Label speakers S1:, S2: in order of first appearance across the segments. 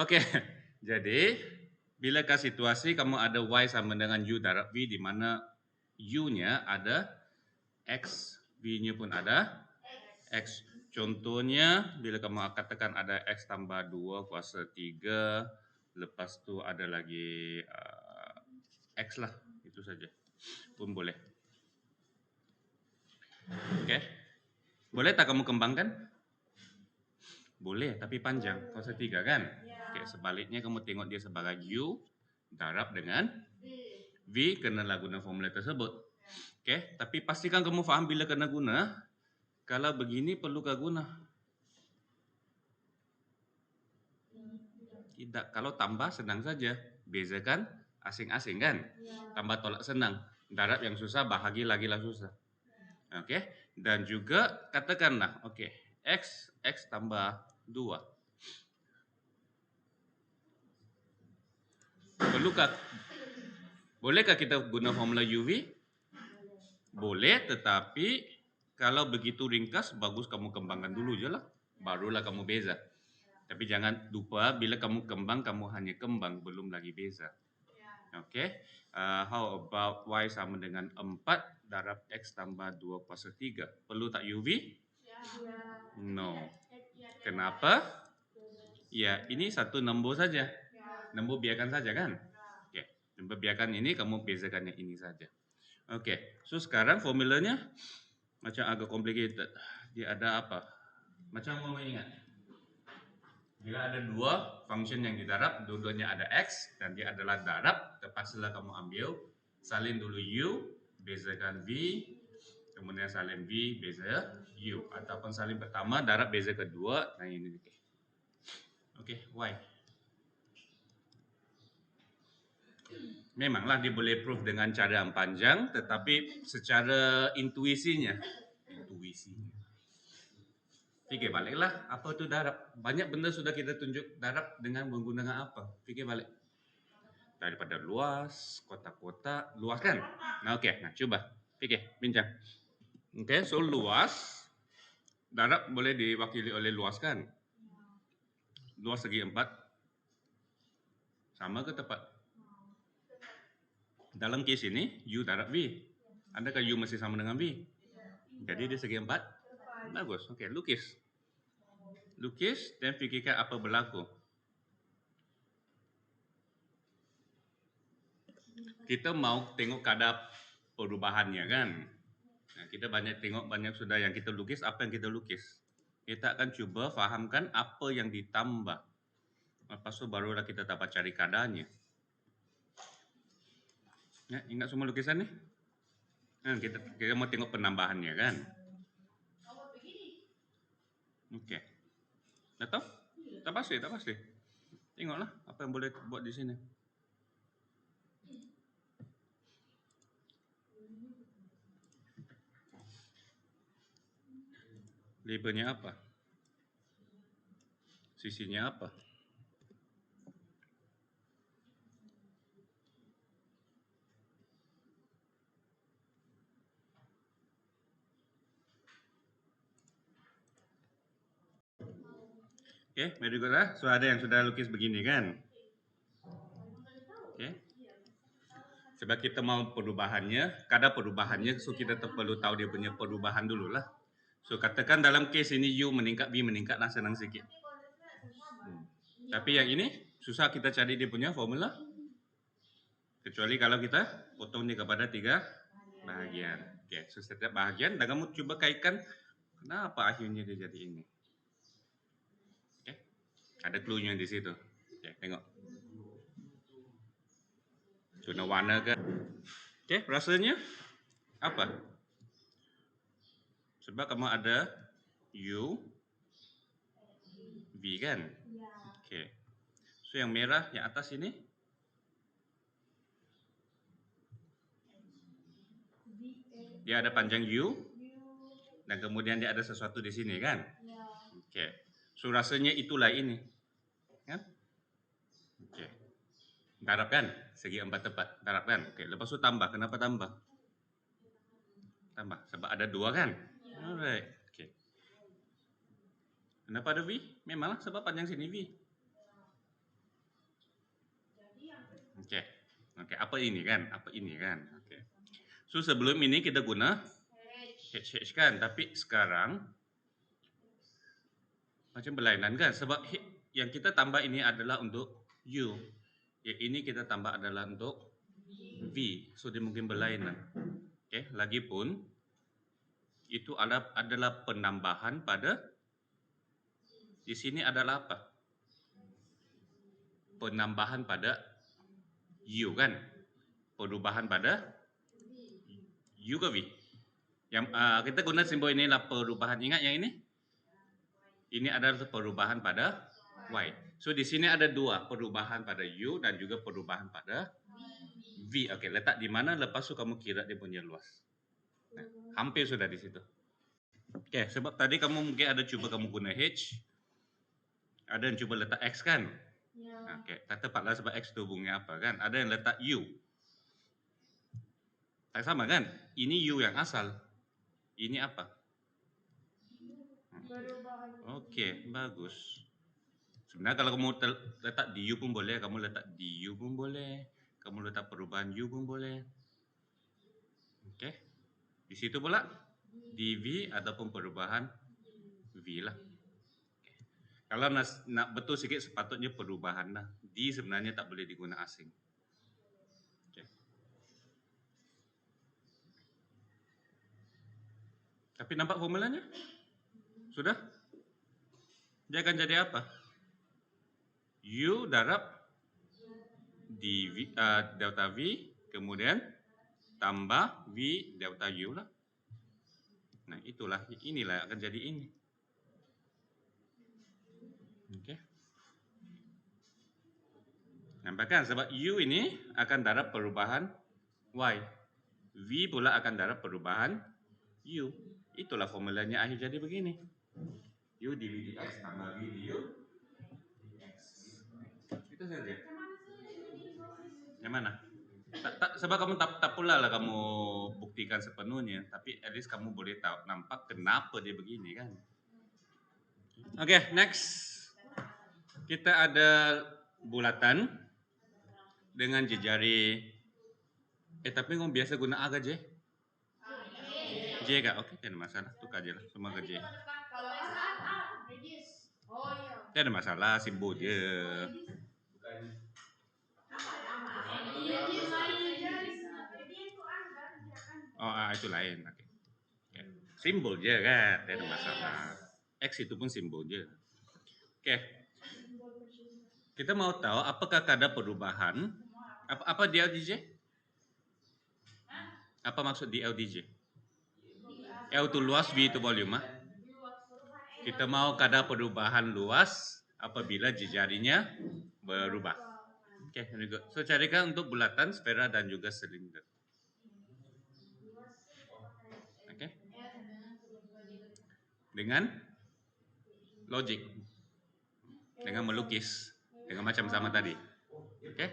S1: Oke, jadi bilakah situasi kamu ada Y sama dengan U darab V di mana U-nya ada X, V-nya pun ada X. Contohnya, bila kamu katakan ada X tambah 2 kuasa 3, lepas tu ada lagi X lah, itu saja. Pun boleh. Oke. Boleh tak kamu kembangkan? Boleh, tapi panjang. Kuasa 3 kan? Oke, sebaliknya kamu tengok dia sebagai U darab dengan V kenalah guna formula tersebut. Oke, tapi pastikan kamu faham bila kena guna. Kalau begini perlukah guna? Tidak. Kalau tambah senang saja. Bezakan asing-asing kan? Tambah tolak senang. Darab yang susah, bahagi lagi lah susah. Oke. Dan juga katakanlah, oke, X tambah 2. Bolehkah kita guna formula UV? Boleh, tetapi kalau begitu ringkas, bagus kamu kembangkan dulu je lah. Barulah kamu beza. Tapi jangan lupa bila kamu kembang, kamu hanya kembang, belum lagi beza. Oke. How about Y sama dengan 4 darab X tambah 2 kuasa 3. Perlu tak UV? No. Kenapa? Ya, ini satu nombor saja. Nombor biarkan saja kan? Oke. Nombor biarkan ini, kamu bezakan yang ini saja. Oke. So, sekarang formulanya macam agak complicated. Dia ada apa? Macam mau ingat. Bila ada dua function yang didarab, dua-duanya ada X dan dia adalah darab, terpaksalah kamu ambil salin dulu U, bezakan V, kemudian salin V, beza U. Ataupun salin pertama, darab beza kedua, nah ini. Oke, Y. Memanglah dia boleh proof dengan cara yang panjang, tetapi secara intuisinya, fikir baliklah, apa itu darab? Banyak benda sudah kita tunjuk darab dengan menggunakan apa? Fikir balik. Daripada luas, kotak-kotak, luas kan? Nah, okey, nah cuba fikir, bincang. Okey, so luas, darab boleh diwakili oleh luas kan? Luas segi 4, sama ke tepat? Dalam kes ini, U darab V. Adakah U masih sama dengan V? Jadi dia segi 4? Bagus, okey, lukis. Lukis dan fikirkan apa berlaku. Kita mau tengok kadar perubahannya kan? Nah, kita banyak sudah yang kita lukis, apa yang kita lukis. Kita akan cuba fahamkan apa yang ditambah. Lepas tu barulah kita dapat cari kadarnya. Ya, ingat semua lukisan ni? Kan kita mau tengok penambahannya kan? Okey. Dah tahu? Tak pasti. Tengoklah apa yang boleh buat di sini. Labelnya apa? Sisinya apa? Okay, very good lah. So ada yang sudah lukis begini kan? Okay. Sebab kita mau perubahannya, kadar perubahannya, so kita perlu tahu dia punya perubahan dulu lah. So katakan dalam kes ini U meningkat, V meningkat lah, senang sikit. Tapi yang ini susah kita cari dia punya formula. Kecuali kalau kita potong dia kepada 3 bahagian. Okay, so setiap bahagian dan kamu cuba kaitkan kenapa akhirnya dia jadi ini. Okay. Ada clue-nya di situ. Okay, tengok. Guna warna ke? Okay, rasanya apa? Sebab kamu ada U, V kan? Okay. So yang merah yang atas ini? Dia ada panjang U dan kemudian dia ada sesuatu di sini kan? Okay. So rasanya itulah ini. Kan? Okay. Darab kan? Segi 4 tepat. Darab kan? Okay. Lepas tu tambah. Kenapa tambah? Tambah. Sebab ada 2 kan? Alright. Okay. Kenapa ada V? Memanglah sebab panjang sini V. Oke, apa ini kan? Apa ini kan? Oke. So sebelum ini kita guna H kan, tapi sekarang macam berlainan kan? Sebab yang kita tambah ini adalah untuk U. Yang ini kita tambah adalah untuk V. So dia mungkin berlainan. Oke, lagipun itu adalah penambahan pada di sini adalah apa? Penambahan pada U kan? Perubahan pada U ke V. Yang kita guna simbol ini adalah perubahan. Ingat yang ini? Ini adalah perubahan pada Y. So di sini ada dua, perubahan pada U dan juga perubahan pada V. Oke, letak di mana lepas itu kamu kira dia punya luas. Nah, hampir sudah di situ. Oke, sebab tadi kamu mungkin ada coba kamu guna H, ada yang coba letak X kan? Nah, oke, tak tepatlah sebab X itu hubungnya apa kan? Ada yang letak U. Tak sama kan? Ini U yang asal. Ini apa? Oke, bagus. Sebenarnya kalau kamu letak di U pun boleh, kamu letak di U pun boleh, kamu letak perubahan U pun boleh. Oke. Di situ pula di V ataupun perubahan V lah. Oke. Kalau nak betul sikit sepatutnya perubahan lah. D sebenarnya tak boleh digunakan asing. Oke. Tapi nampak formulanya? Sudah? Dia akan jadi apa? U darab delta V, kemudian tambah V delta U lah. Nah inilah akan jadi ini. Oke. Nampak kan? Sebab U ini akan darab perubahan Y. V pula akan darab perubahan U. Itulah formulanya akhir jadi begini. U dV dx tambah V du dx. Itu saja. Yang mana? Sebab kamu tak pula lah kamu buktikan sepenuhnya, tapi at least kamu boleh tahu nampak kenapa dia begini kan. Oke, next. Kita ada bulatan dengan jejari. Tapi kamu biasa guna A ke J? J kah? Oke, tidak ada masalah. Tukar aja lah, semua ke J. Tidak ada masalah, simbol je. Oh, itu lain. Oke. Simbol je kan, tidak ada masalah. X itu pun simbol je. Oke. Kita mau tahu apakah ada perubahan? Apa DLDJ? Apa maksud DLDJ? L itu luas, V itu volume. Kita mau kada perubahan luas apabila jejarinya berubah. Oke, very good. So carikan untuk bulatan, sfera dan juga silinder. Oke. Dengan logik. Dengan melukis. Dengan macam sama tadi. Oke.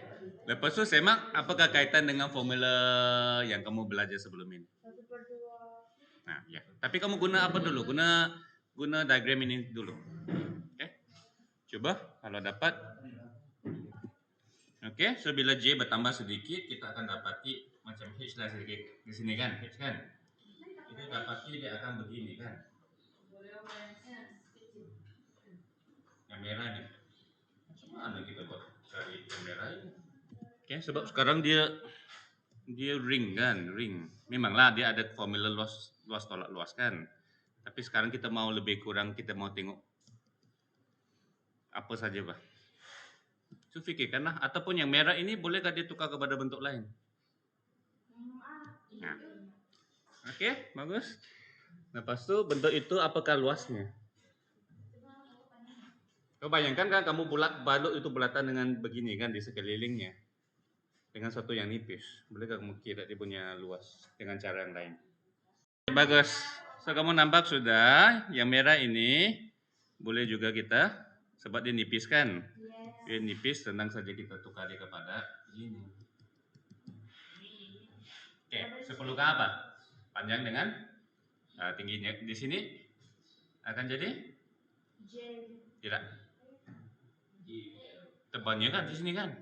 S1: Lepas itu semak apakah kaitan dengan formula yang kamu belajar sebelum ini? Nah, ya. Tapi kamu guna apa dulu? Guna diagram ini dulu. Oke. Coba kalau dapat. Oke, so bila J bertambah sedikit, kita akan dapati macam H lah sedikit di sini kan, H kan. Kita dapati dia akan begini kan. Yang merah nih. Macam mana kita buat cari yang merah ini? Oke, sebab sekarang dia ring kan, ring. Memanglah dia ada formula luas tolak luas kan. Tapi sekarang kita mau lebih kurang, kita mau tengok apa saja bah. So fikirkanlah, ataupun yang merah ini bolehkah dia tukar kepada bentuk lain? Nah. Oke, bagus. Lepas itu bentuk itu apakah luasnya? Kau bayangkan kan kamu balut itu bulatan dengan begini kan di sekelilingnya. Dengan satu yang nipis. Bolehkah kamu kira dia punya luas dengan cara yang lain? Bagus. So kamu nampak sudah yang merah ini boleh juga kita sebab dia nipis kan? Dia nipis, tenang saja kita tukar dia kepada ini. Oke, seperlukan apa? Panjang dengan tingginya di sini akan jadi tidak tebalnya kan di sini kan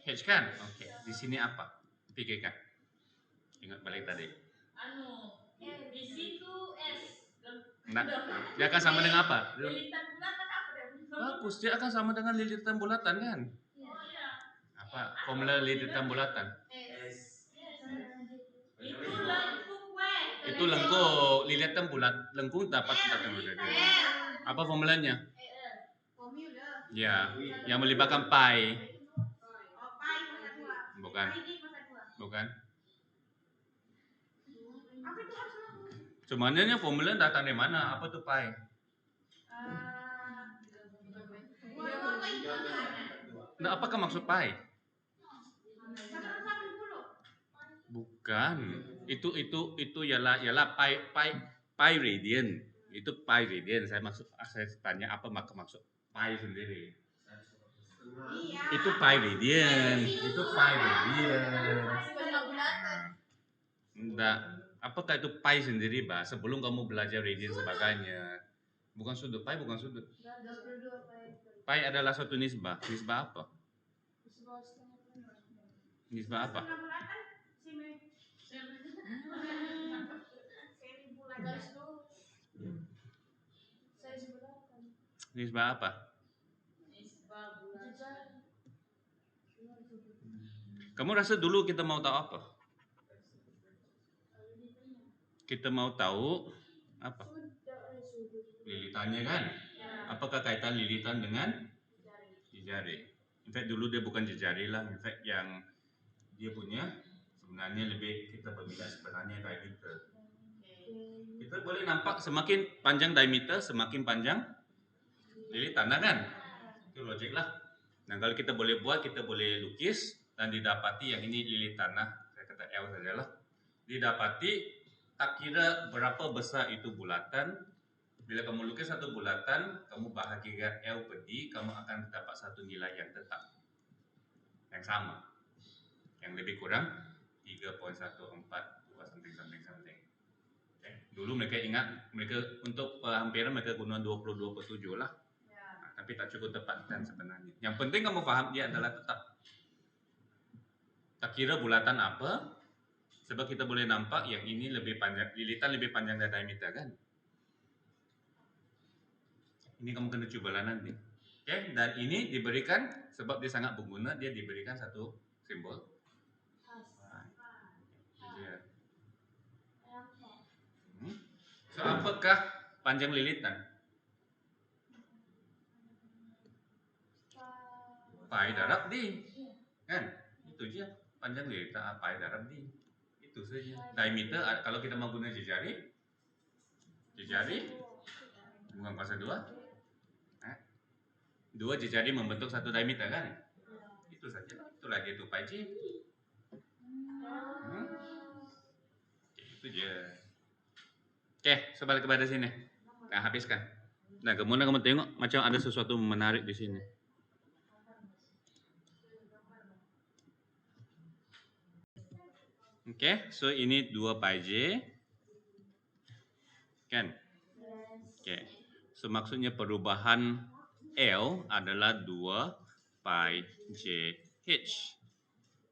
S1: H kan? Oke. Di sini apa? Pikirkan. Ingat balik tadi.
S2: Di situ S.
S1: Nah, dia akan sama dengan apa?
S2: Lilitan bulatan apa deh?
S1: Bagus, dia akan sama dengan lilitan bulatan kan?
S2: Oh iya.
S1: Apa? Formula lilitan bulatan.
S2: S. Itu lengkung kue.
S1: Itu lengkung, lilitan bulat. Lengkung dapat kita temu tadi. Apa formulanya?
S2: Formula.
S1: Ya, yang melibatkan pi.
S2: Oh, pi masa 2.
S1: Bukan.
S2: Pi masa 2.
S1: Bukan.
S2: Apa itu harus
S1: Sebenarnya formula datang dari mana? Apa tuh pi? Nah, apakah maksud pi? Bukan. Itu ialah pi radian. Itu pi radian. Saya tanya apa maksud pi sendiri.
S2: Iya.
S1: Itu pi radian. Itu pi radian. Enggak. Apakah itu pi sendiri, Bah? Sebelum kamu belajar radian sebagainya. Bukan sudut, pi bukan sudut. Pi adalah suatu nisbah. Nisbah apa? Nisbah apa? Nisbah apa? Kamu rasa dulu kita mau tahu apa? Kita mau tahu apa? Lilitannya kan? Apakah kaitan lilitan dengan jari? In fact dulu dia bukan jari lah. In fact yang dia punya sebenarnya lebih kita berbicara sebenarnya diameter. Kita boleh nampak semakin panjang diameter semakin panjang lilitan kan? Itu logik lah. Nah kalau kita boleh buat, kita boleh lukis dan didapati yang ini lilitan. Saya kata L sajalah. Didapati tak kira berapa besar itu bulatan. Bila kamu lukis satu bulatan, kamu bahagikan L per D, kamu akan dapat satu nilai yang tetap, yang sama, yang lebih kurang 3.142 something. Okay. Dulu mereka ingat, mereka untuk penghampiran mereka guna 22/7 lah. Nah, tapi tak cukup tepat dan sebenarnya. Yang penting kamu paham dia adalah tetap. Tak kira bulatan apa, sebab kita boleh nampak yang ini lebih panjang, lilitan lebih panjang dari diameter kan. Ini kamu kena cubalah nanti. Okay? Dan ini diberikan sebab dia sangat berguna, dia diberikan satu simbol. So apakah panjang lilitan? Pi darab D. Kan? Itu aja panjang lilitan pi darab D. Itu saja. Diameter kalau kita mau guna jari bukan kuasa 2. Dua jari membentuk satu diameter kan? Itu saja. Itu lagi itu pi J. Itu je. Oke, sebalik kepada sini. Nah, habiskan. Nah, kemudian kamu tengok macam ada sesuatu menarik di sini. Oke, so ini 2 pi J. Kan? Oke. So maksudnya perubahan L adalah 2 pi J H.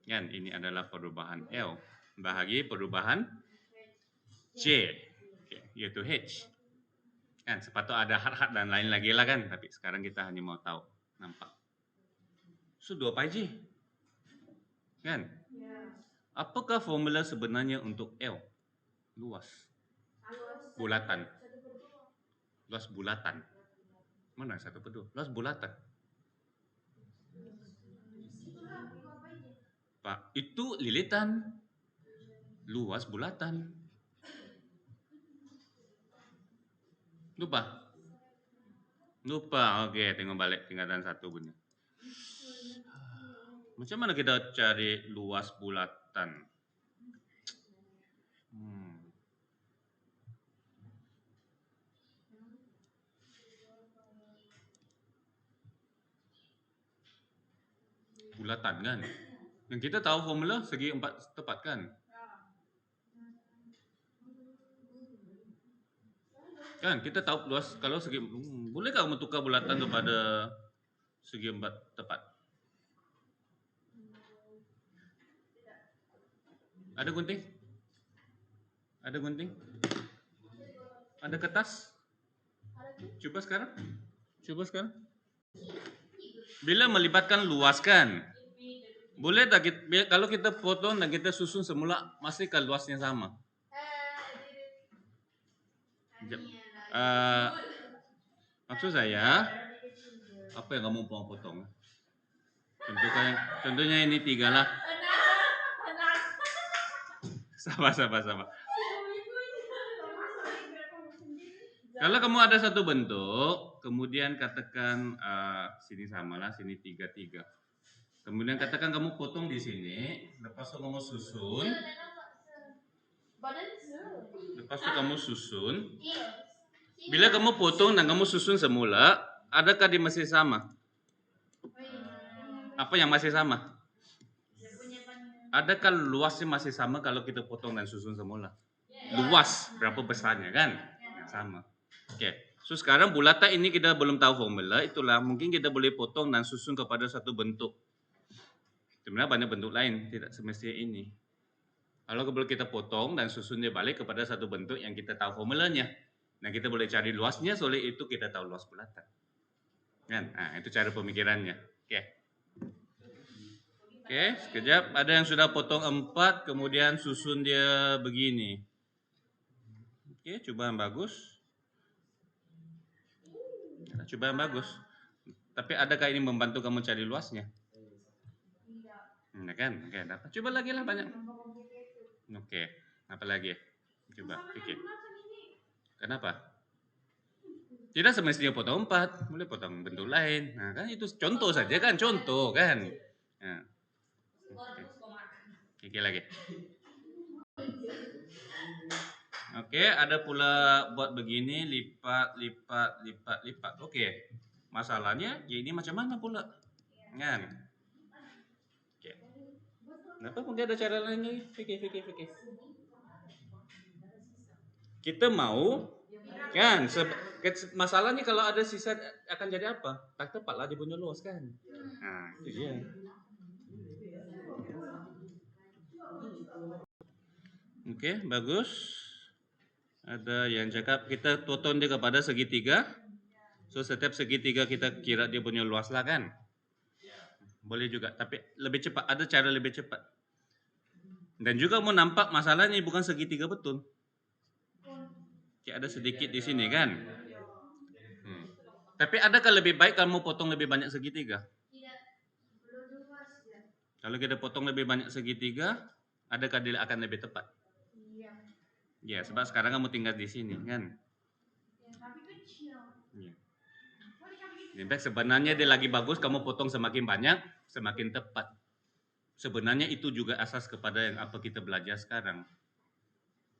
S1: Kan? Ini adalah perubahan L bahagi perubahan J, yaitu H. Kan? Sepatutnya ada hat-hat dan lain lagi lah kan? Tapi sekarang kita hanya mau tahu, nampak. So 2 pi J. Kan? Apakah formula sebenarnya untuk L? Luas. Bulatan. Luas bulatan. Mana 1/2? Luas bulatan. Pak, itu lilitan. Luas bulatan. Lupa? Oke, tengok balik tingkatan 1 punya. Macam mana kita cari luas bulatan? Bulatan kan? Dan kita tahu formula segi 4 tepat kan? Kan kita tahu luas kalau segi bolehkah kamu tukar bulatan kepada segi 4 tepat? Ada gunting? Ada gunting? Ada kertas? Coba sekarang. Coba sekarang. Bila melibatkan luaskan, boleh tak kalau kita potong dan kita susun semula, masihkah luasnya sama? Maksud saya, apa yang kamu mau potong? Contohnya ini 3 lah. Sabar. Kalau kamu ada satu bentuk, kemudian katakan sini samalah, sini 3. Kemudian katakan kamu potong di sini, lepas itu kamu susun. Bila kamu potong dan kamu susun semula, adakah dia masih sama? Apa yang masih sama? Adakah luasnya masih sama kalau kita potong dan susun semula? Luas berapa besarnya kan? Sama. Oke. So sekarang bulatan ini kita belum tahu formula, itulah mungkin kita boleh potong dan susun kepada satu bentuk. Sebenarnya banyak bentuk lain, tidak semestinya ini. Kalau boleh kita potong dan susun dia balik kepada satu bentuk yang kita tahu formulanya. Nah, kita boleh cari luasnya, soalnya itu kita tahu luas bulatan. Kan? Nah, itu cara pemikirannya. Oke, sekejap. Ada yang sudah potong 4, kemudian susun dia begini. Oke, coba yang bagus. Coba yang bagus. Tapi adakah ini membantu kamu cari luasnya? Nah, kan? Oke, dapat. Coba lagi lah banyak. Oke, apa lagi? Coba pikir. Kenapa? Tidak semestinya potong 4, boleh potong bentuk lain. Nah, kan itu contoh saja kan, contoh kan. Nah. Oke, lagi. Oke, ada pula buat begini, lipat. Oke. Masalahnya ya ini macam mana pula? Kan? Oke. Kenapa mungkin ada cara lain nih? Fikir. Kita mau kan masalahnya kalau ada sisa akan jadi apa? Tak tepat lah dia punya luas kan. Nah, itu dia. Oke, bagus. Ada yang cakap kita potong dia kepada segitiga. So setiap segitiga kita kira dia punya luas lah kan. Boleh juga, tapi lebih cepat. Ada cara lebih cepat. Dan juga mau nampak masalahnya bukan segitiga betul. Kayak ada sedikit di sini kan. Tapi adakah lebih baik kamu potong lebih banyak segitiga? Kalau kita potong lebih banyak segitiga, adakah dia akan lebih tepat? Ya, sebab sekarang kamu tinggal di sini kan. Sebenarnya dia lagi bagus, kamu potong semakin banyak, semakin tepat. Sebenarnya itu juga asas kepada yang apa kita belajar sekarang.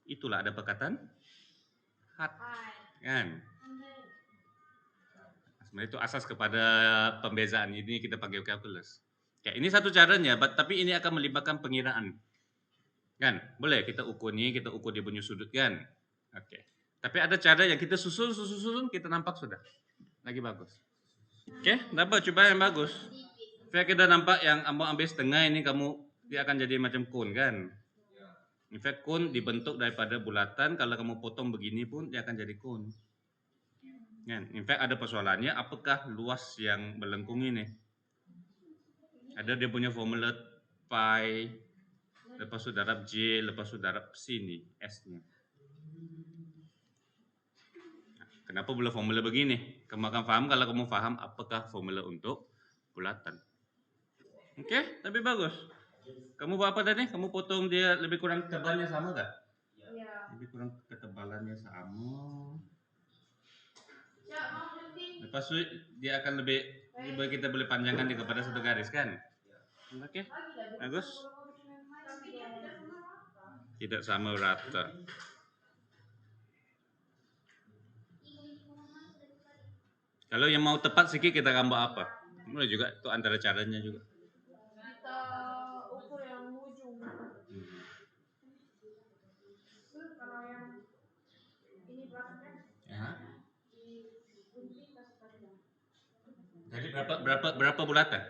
S1: Itulah ada perkataan hat, kan? Sebenarnya itu asas kepada pembezaan ini kita panggil calculus. Ya, ini satu caranya, tapi ini akan melibatkan pengiraan. Kan? Boleh kita ukur nih, kita ukur dia punya sudut kan? Oke. Tapi ada cara yang kita susun, kita nampak sudah. Lagi bagus. Oke, dapat coba yang bagus. Saya kita nampak yang ambil setengah ini dia akan jadi macam cone kan? In fact cone dibentuk daripada bulatan, kalau kamu potong begini pun dia akan jadi cone. Kan? In fact ada persoalannya, apakah luas yang melengkung ini? Ada dia punya formula pi, lepas itu darab J, lepas itu darab sini S-nya. Kenapa boleh formula begini? Kamu akan paham kalau kamu paham apakah formula untuk bulatan. Oke, tapi bagus. Kamu buat apa tadi? Kamu potong dia lebih kurang tebalnya sama tak? Iya. Lebih kurang ketebalannya sama. Lepas itu dia akan lebih kita boleh panjangkan dia kepada satu garis kan? Oke, bagus. Tidak sama rata. Kalau yang mau tepat sedikit kita gambar apa? Mulai juga itu antara caranya juga.
S2: Kita ukur yang ujung. Kalau yang ini berapa?
S1: Ya. Jadi berapa bulatan?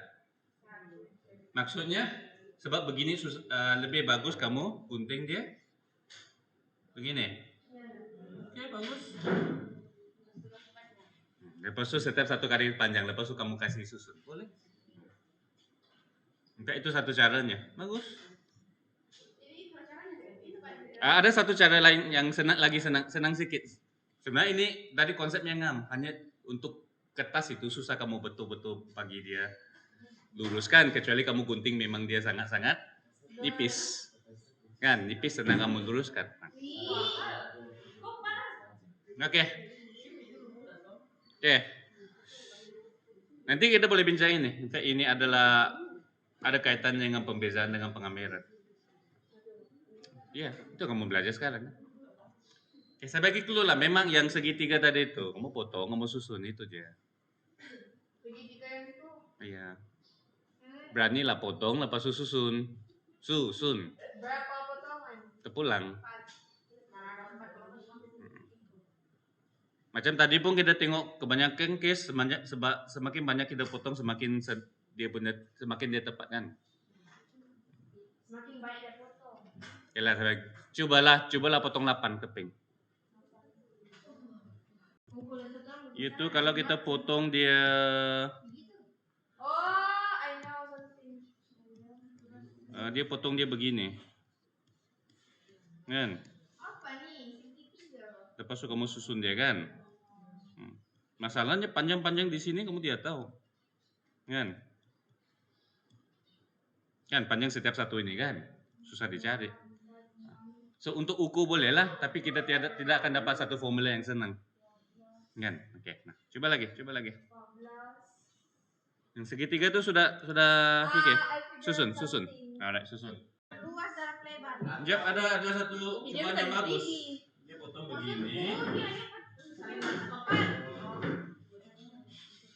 S1: Maksudnya Sebab begini lebih bagus kamu gunting dia begini. Oke, bagus. Lepas itu setiap satu kali panjang, lepas itu kamu kasih susun, boleh? Enggak, itu satu caranya, bagus. Ada satu cara lain yang senang sedikit. Sebenarnya ini dari konsepnya ngam, hanya untuk kertas itu susah kamu betul-betul pagi dia luruskan, kecuali kamu gunting memang dia sangat-sangat nipis. Kan, nipis senang kamu luruskan. Oke. Oke. Nanti kita boleh bincang ini. Ini adalah ada kaitannya dengan pembezaan dengan pengambilan. Iya, itu kamu belajar sekarang. Oke, saya bagi dulu lah. Memang yang segitiga tadi itu, kamu potong, kamu susun itu aja.
S2: Segitiga yang itu.
S1: Iya. Beranilah potong, lepas itu susun. Susun.
S2: Berapa potongan?
S1: Tepulang.
S2: 4. Mana ada 4
S1: Macam tadi pun kita tengok kebanyakan case semakin banyak kita potong semakin semakin dia tepat kan.
S2: Semakin banyak dia potong.
S1: Yalah, cobalah potong 8 keping. Itu kalau kita potong dia
S2: Oh, I know something.
S1: dia potong dia begini. Kan?
S2: Apa nih? Segitiga.
S1: Lepas itu kamu susun dia kan. Masalahnya panjang-panjang di sini kamu tidak tahu. Kan? Kan panjang setiap satu ini kan. Susah dicari. So untuk ukur boleh lah, tapi kita tidak akan dapat satu formula yang senang. Kan? Oke. Nah, coba lagi.
S2: 14.
S1: Yang segitiga itu sudah fikir. Susun. Alright, susun.
S2: Luas dalam lebar.
S1: Jap, ada satu cuma yang bagus. Dia potong begini.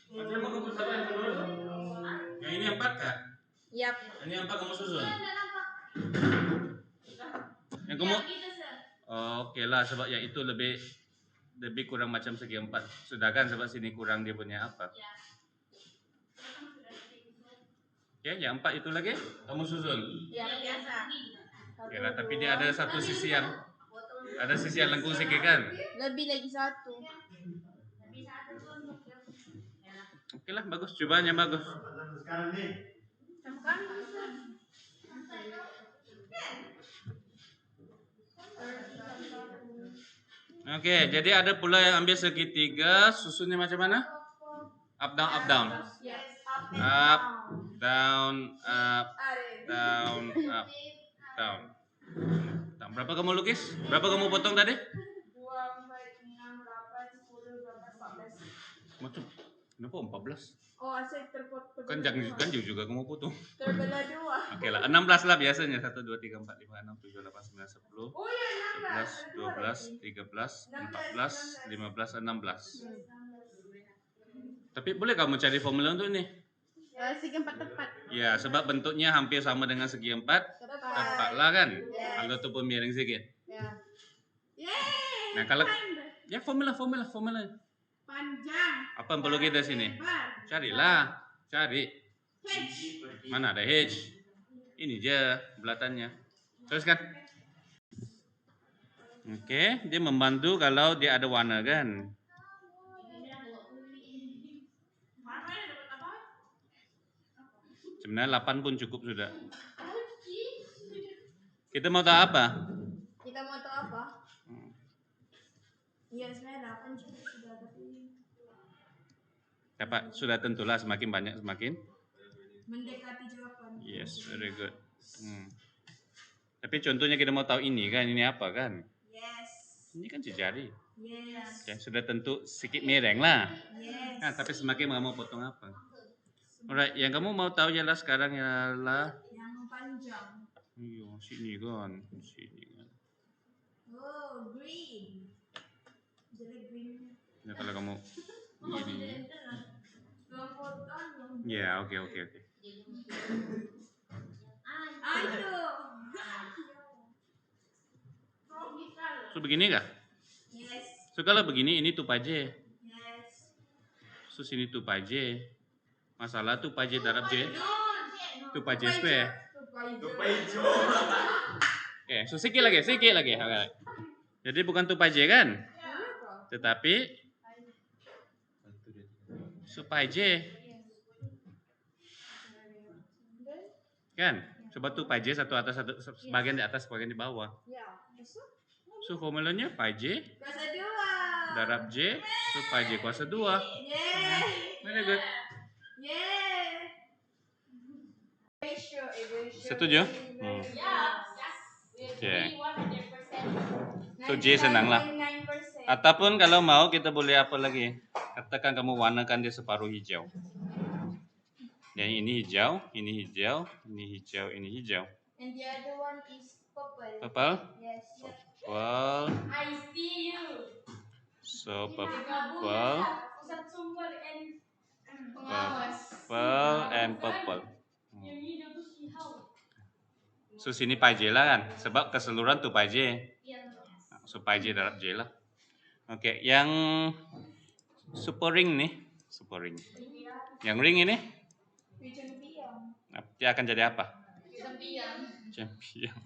S1: Macam mau kamu siapa yang dulu? Yang ini 4 kah?
S2: Yap.
S1: Ini 4 kamu susun. Yang kamu oke lah, sebab yang itu lebih kurang macam segi 4. Sudah kan, sebab sini kurang dia punya apa? Oke, yang 4 itu lagi kamu susun.
S2: Ya, biasa.
S1: Oke lah, tapi dia ada satu sisi yang lengkung sedikit kan?
S2: Lebih lagi 1.
S1: Oke lah, bagus. Coba yang bagus.
S3: Sekarang nih.
S1: Oke, jadi ada pula yang ambil segitiga, susunnya macam mana? Up down, up down.
S2: Yes,
S1: Up, down, up, down, up, down. Berapa kamu lukis? Berapa kamu potong tadi?
S2: 2, 4, 6, 8, 10, 12, 14.
S1: Macam kenapa 14?
S2: Oh, asal terpotong.
S1: Kan jangan juga kamu potong.
S2: Terbelah 2.
S1: Oke lah, 16 lah biasanya. 1, 2, 3, 4, 5, 6, 7, 8, 9, 10,
S2: Oh ya,
S1: 11, 12, 13, 14, 15, 16. Tapi boleh kamu cari formula untuk ini?
S2: Segi 4 tepat.
S1: Ya, sebab bentuknya hampir sama dengan segi 4. Tepat lah kan? Kalau itu pun miring sedikit.
S2: Ya. Yeay.
S1: Nah, kalau ya formula.
S2: Panjang.
S1: Apa yang perlu kita sini?
S2: Lebar.
S1: Carilah, cari.
S2: H.
S1: Mana ada H? Ini aja belatannya. Teruskan. Oke, dia membantu kalau dia ada warna kan. Sebenarnya 8 pun cukup sudah. Kita mau tahu apa?
S2: Kita mau tahu apa? Iya, sebenarnya 8 cukup sudah, tapi
S1: Dapat sudah tentulah semakin banyak semakin.
S2: mendekati jawaban.
S1: Yes, very good. Tapi contohnya kita mau tahu ini kan, ini apa kan?
S2: Yes.
S1: Ini kan jari.
S2: Yes.
S1: Oke, sudah tentu sedikit miring lah.
S2: Yes.
S1: Nah, tapi semakin kamu potong apa? Alright, yang kamu mau tahu ialah sekarang ialah
S2: Yang panjang.
S1: iya, sini kan.
S2: Oh, green. Jadi green.
S1: Ya, kalau kamu gini.
S2: Yang potong.
S1: Ya, oke.
S2: Aduh.
S1: So begini kah?
S2: Yes.
S1: So kalau begini ini tupaje.
S2: Yes.
S1: So sini tupaje. Masalah tupaje darab je.
S2: Tupai
S1: Tupaje square.
S2: Tupai hijau.
S1: Oke, so sikit lagi. Oke. Jadi bukan tupai J kan? Tetapi supai J kan? Coba tupai J satu atas satu sebagian di atas, sebagian di bawah. So formulanya pi J
S2: Kuasa 2.
S1: darab J so pi J kuasa 2.
S2: Yeay.
S1: Very good.
S2: Yeay. Ratio.
S1: Setuju? Oke. So J senang lah.
S2: 9%.
S1: Ataupun kalau mau kita boleh apa lagi? Katakan kamu warnakan dia separuh hijau. Yang ini hijau, ini hijau, ini hijau, ini hijau.
S2: And the other one is purple.
S1: Purple?
S2: Yes.
S1: Purple.
S2: I see you.
S1: So purple.
S2: Pusat sumber and
S1: Purple and purple. So sini pi J lah kan? Sebab keseluruhan tu pi J. So pi J darab J lah. Oke, yang super ring nih, super ring. Yang ring ini, dia akan jadi apa? Champion.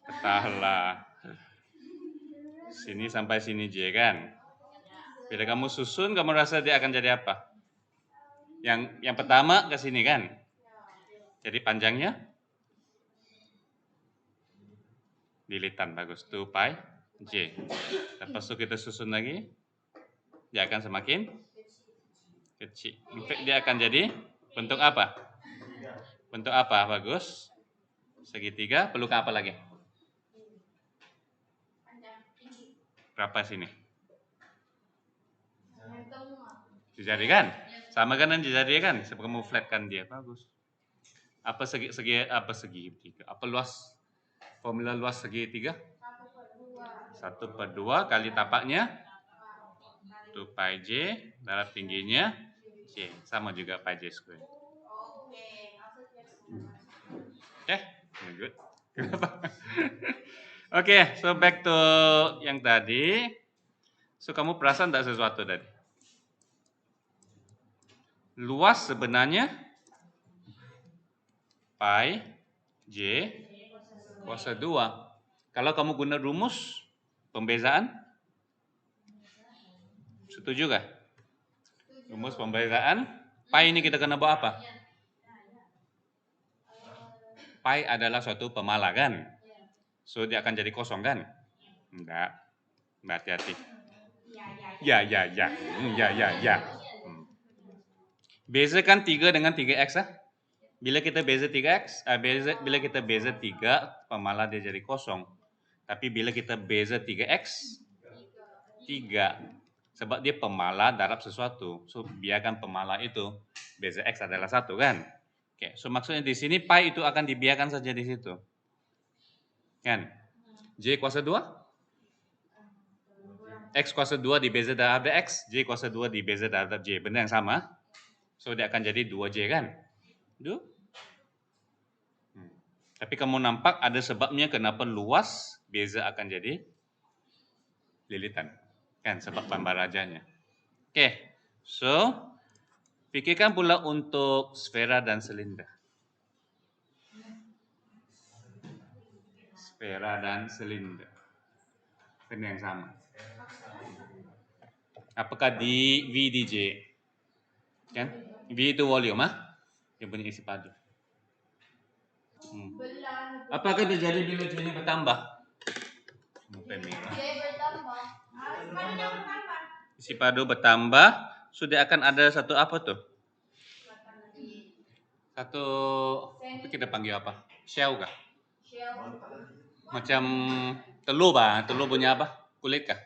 S1: Petala. Sini sampai sini J kan? Bila kamu susun, kamu rasa dia akan jadi apa? Yang pertama ke sini kan? Jadi panjangnya lilitan, bagus. 2 pi J. Lepas itu kita susun lagi, dia akan semakin kecil. In fact, dia akan jadi bentuk apa? Bentuk apa? Bagus. Segitiga, perlu ke apa lagi? Berapa sini? Dijadikan? Sama kan dijadikan? Sebab kamu flatkan dia, bagus. Apa segitiga? Apa luas? Formula luas segitiga? 1/2 kali tapaknya 2 pi J darab tingginya J. Sama juga pi J square. Oke, good. Oke, so back to yang tadi. So kamu perasan tak sesuatu tadi? Luas sebenarnya pi J kuasa 2. Kalau kamu guna rumus pembezaan, setuju gak? Rumus pembezaan, pi ini kita kena bawa apa? Pi adalah suatu pemala kan? So dia akan jadi kosong kan? Enggak. Hati-hati. Ya. Bezakan 3 dengan 3x lah. Bila kita beza 3x, bila kita beza 3, pemala dia jadi kosong. Tapi bila kita beza 3x, 3. Sebab dia pemala darab sesuatu. So biarkan pemala itu, beza x adalah 1 kan? Oke, so maksudnya di sini pi itu akan dibiarkan saja di situ. Kan? J kuasa 2? X kuasa 2 di beza darab x, J kuasa 2 di beza darab J. Benda yang sama. So dia akan jadi 2J kan? Itu. Tapi kamu nampak ada sebabnya kenapa luas beza akan jadi lilitan. Kan sebab pembarajanya. Oke. So pikirkan pula untuk sfera dan silinder. Sfera dan silinder. Benda yang sama. Apakah di V di J? Kan? V itu volume, yang punya isi padu. Apakah terjadi bila J-nya bertambah? Isi padu bertambah, sudah akan ada satu apa tuh? Satu, apa kita panggil apa? Shell kah? Macam telur bah, telur punya apa? Kulit kah?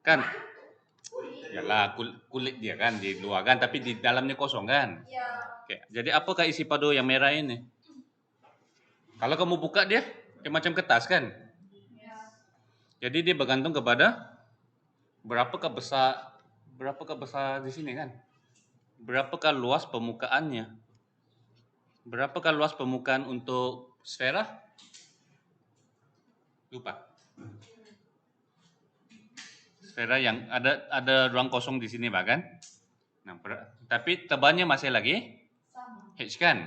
S1: Kan? Yalah, kulit dia kan di luar kan, tapi di dalamnya kosong kan? Oke, jadi apakah isi padu yang merah ini? Kalau kamu buka dia macam kertas kan? Jadi dia bergantung kepada berapakah besar di sini kan? Berapakah luas permukaannya? Berapakah luas permukaan untuk sfera? Lupa. Sfera yang ada ruang kosong di sini bahkan. Nah, tapi tebalnya masih lagi
S2: Sama.
S1: H kan?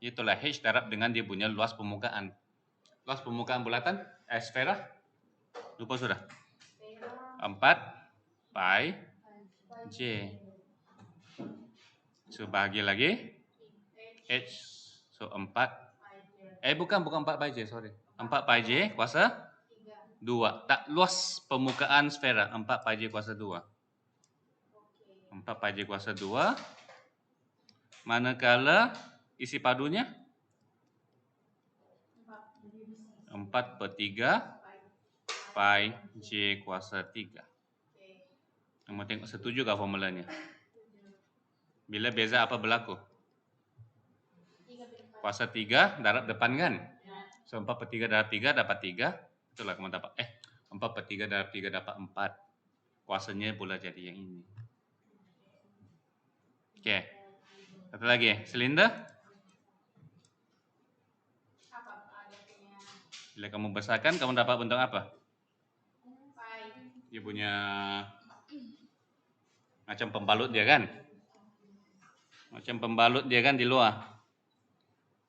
S1: Itulah H darab dengan dia punya luas permukaan. Luas permukaan bulatan sfera lupa sudah. 4 pi J. So bahagi lagi H. So 4. Bukan 4 pi J, sorry. 4 pi J kuasa 2. Tak, luas permukaan sfera 4 pi J kuasa 2. 4 pi J kuasa 2. Manakala isi padunya 4/3 pi J kuasa 3. Kamu tengok setuju kah formulanya? Bila beza apa berlaku? Kuasa 3 darab depan kan? So 4/3 darab 3 dapat 3. Itulah kamu dapat 4/3 darab 3 dapat 4. Kuasanya pula jadi yang ini. Oke. Satu lagi, silinder. Bila kamu besarkan, kamu dapat bentuk apa? Dia punya macam pembalut dia kan? Macam pembalut dia kan di luar.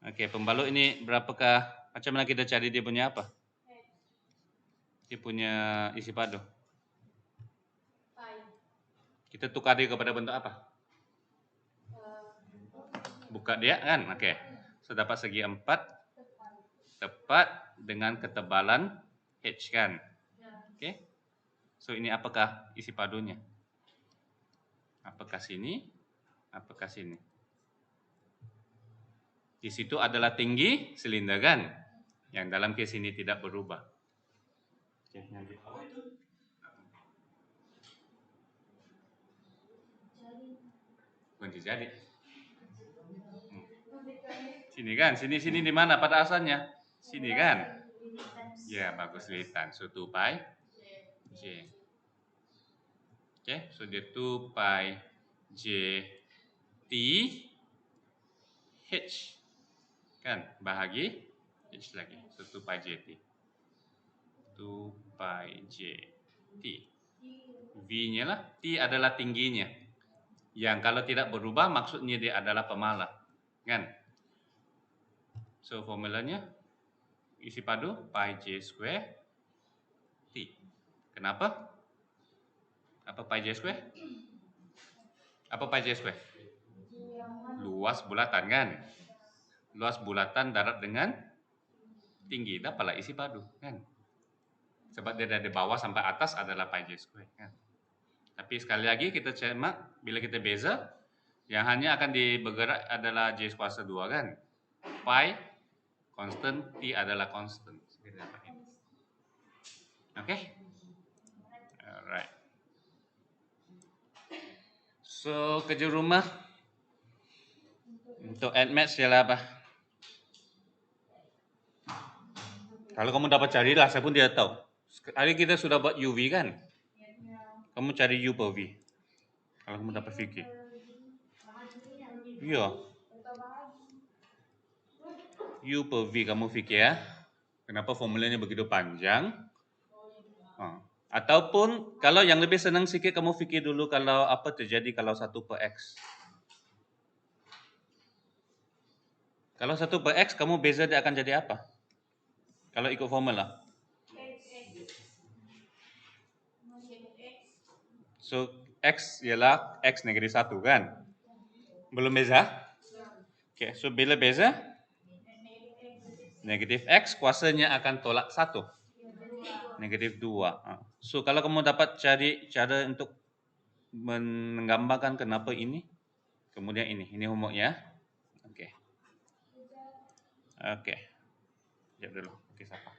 S1: Oke, pembalut ini berapakah? Macam mana kita cari dia punya apa? Dia punya isi padu. Kita tukar dia kepada bentuk apa? Buka dia kan? Oke. So dapat segi 4 tepat dengan ketebalan H kan? Oke. So ini apakah isi padunya? Apakah sini? Apakah sini? Di situ adalah tinggi silinder kan? Yang dalam case ini tidak berubah. Oke, yang di bawah itu. Kunci jadi. Sini kan? Sini di mana pada asalnya? Sini kan? Ya, bagus litan. So 2 pi J. Oke, so dia 2 pi J T H. Kan? Bahagi H lagi. So 2 pi J T. 2 pi J T. V-nya lah. T adalah tingginya. Yang kalau tidak berubah maksudnya dia adalah pemalah. Kan? So formulanya isi padu pi J square T. Kenapa? Apa pi J square? Apa pi J square? Luas bulatan kan? Luas bulatan darab dengan tinggi. Dapatlah isi padu kan? Sebab dia dari bawah sampai atas adalah pi J square kan? Tapi sekali lagi kita cermat bila kita beza yang hanya akan bergerak adalah J kuasa 2 kan? Pi constant, T adalah constant. Oke? Alright. So kerja rumah untuk admatch ialah apa? Kalau kamu dapat carilah, saya pun tidak tahu. Hari kita sudah buat UV kan? Kamu cari U per V. Kalau kamu dapat fikir. Iya. U per V kamu fikir ya. Kenapa formulanya begitu panjang? Ataupun kalau yang lebih senang sikit kamu fikir dulu kalau apa terjadi kalau 1 per X. Kalau 1 per X kamu beza dia akan jadi apa? Kalau ikut formula. So X ialah X negatif 1 kan? Belum beza? Oke, so bila beza? Negatif X kuasanya akan tolak 1. Negatif 2. So kalau kamu dapat cari cara untuk menggambarkan kenapa ini, kemudian ini homework ya. Oke. Sekejap dulu. Oke, siapa?